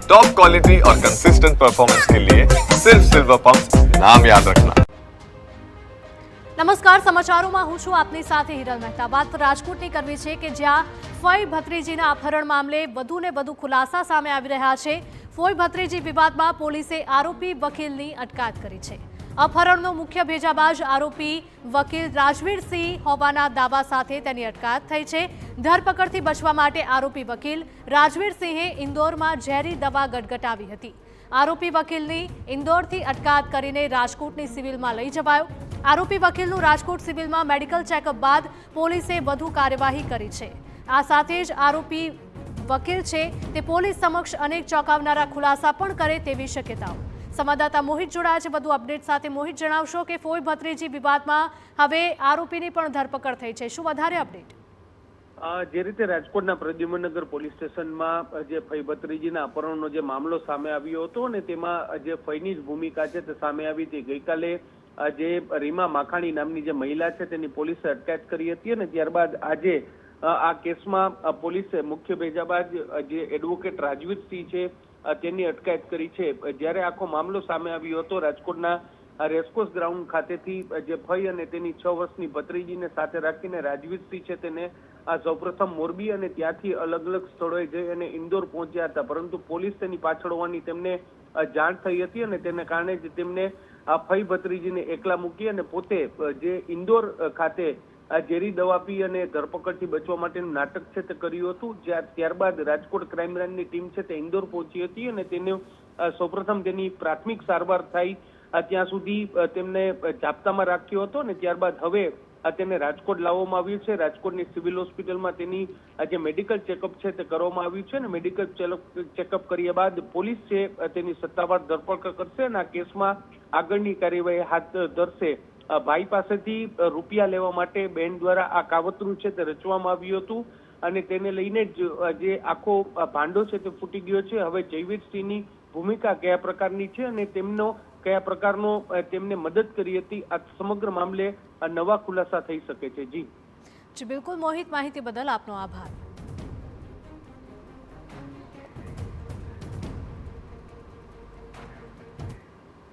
Top quality और consistent performance के लिए सिर्फ सिल्वर पंप नाम याद रखना। નમસ્કાર, સમાચારોમાં હું છું આપની સાથે હિરલ મહેતા। વાત રાજકોટની કરવી છે કે જ્યાં ફોઈ ભત્રીજીના અપહરણ મામલે વધુને વધુ ખુલાસા સામે આવી રહ્યા છે। ફોઈ ભત્રીજી વિવાદમાં પોલીસે આરોપી વકીલની અટકાયત કરી છે। અપહરણનો મુખ્ય ભેજાબાજ આરોપી વકીલ રાજવીરસિંહ હોવાના દાવા સાથે તેની અટકાયત થઈ છે। ધરપકડથી બચવા માટે આરોપી વકીલ રાજવીરસિંહે ઇન્દોરમાં ઝેરી દવા ગટગટાવી હતી। આરોપી વકીલની ઇન્દોરથી અટકાયત કરીને રાજકોટની સિવિલમાં લઈ જવાયો। આરોપી વકીલનું રાજકોટ સિવિલમાં મેડિકલ ચેકઅપ બાદ પોલીસે વધુ કાર્યવાહી કરી છે। આ સાથે જ આરોપી વકીલ છે તે પોલીસ સમક્ષ અનેક ચોંકાવનારા ખુલાસા પણ કરે તેવી શક્યતાઓ। સંવાદદાતા મોહિત જોડાયા છે વધુ અપડેટ સાથે। મોહિત, જણાવશો કે ફોઈ ભત્રીજી વિવાદમાં હવે આરોપીની પણ ધરપકડ થઈ છે, શું વધારે અપડેટ? જે રીતે રાજકોટના પ્રદ્યુમનનગર પોલીસ સ્ટેશનમાં જે ફઈ ભત્રીજીના અપહરણનો જે મામલો સામે આવ્યો હતો અને તેમાં જે ફઈની જ ભૂમિકા છે તે સામે આવી હતી। ગઈકાલે જે રીમા માખાણી નામની જે મહિલા છે તેની પોલીસે અટકાયત કરી હતી અને ત્યારબાદ આજે આ કેસમાં પોલીસે મુખ્ય ભેજાબાજ જે એડવોકેટ રાજવીરસિંહ છે તેની અટકાયત કરી છે। જ્યારે આખો મામલો સામે આવ્યો હતો રાજકોટના રેસકોર્સ ગ્રાઉન્ડ ખાતેથી જે ફઈ અને તેની 6 વર્ષની ભત્રીજીને સાથે રાખીને રાજવીરસિંહ છે તેને સૌપ્રથમ મોરબી અને ત્યાંથી અલગ અલગ સ્થળોએ જઈ અને ઇન્દોર પહોંચ્યા હતા, પરંતુ પોલીસ તેની પાછળ હોવાની તેમને જાણ થઈ હતી અને તેને કારણે જ તેમને આ ફઈ ભત્રીજીને એકલા મૂકી અને પોતે જે ઇન્દોર ખાતે ઝેરી દવા પી અને ધરપકડથી બચવા માટેનું નાટક છે તે કર્યું હતું। ત્યારબાદ રાજકોટ ક્રાઇમ બ્રાન્ચની ટીમ છે તે ઇન્દોર પહોંચી હતી અને તેને સૌપ્રથમ તેની પ્રાથમિક સારવાર થઈ ત્યાં સુધી તેમને જાપ્તામાં રાખ્યો હતો અને ત્યારબાદ હવે તેને રાજકોટ લાવવામાં આવ્યું છે। રાજકોટની સિવિલ હોસ્પિટલમાં તેની જે મેડિકલ ચેકઅપ છે તે કરવામાં આવ્યું છે અને મેડિકલ ચેકઅપ કર્યા બાદ પોલીસ છે તેની સત્તાવાર ધરપકડ કરશે અને આ કેસમાં આગળની કાર્યવાહી હાથ ધરશે। ભાઈ પાસેથી રૂપિયા લેવા માટે બહેન દ્વારા આ કાવતરું છે તે રચવામાં આવ્યું હતું અને તેને લઈને જ જે આખો ભાંડો છે તે ફૂટી ગયો છે। હવે જયવીરસિંહની ભૂમિકા કયા પ્રકારની છે અને તેમનો કયા પ્રકારનો તેમને મદદ કરી હતી, આ સમગ્ર મામલે નવા ખુલાસા થઈ શકે છે। જી બિલકુલ મોહિત, માહિતી બદલ આપનો આભાર।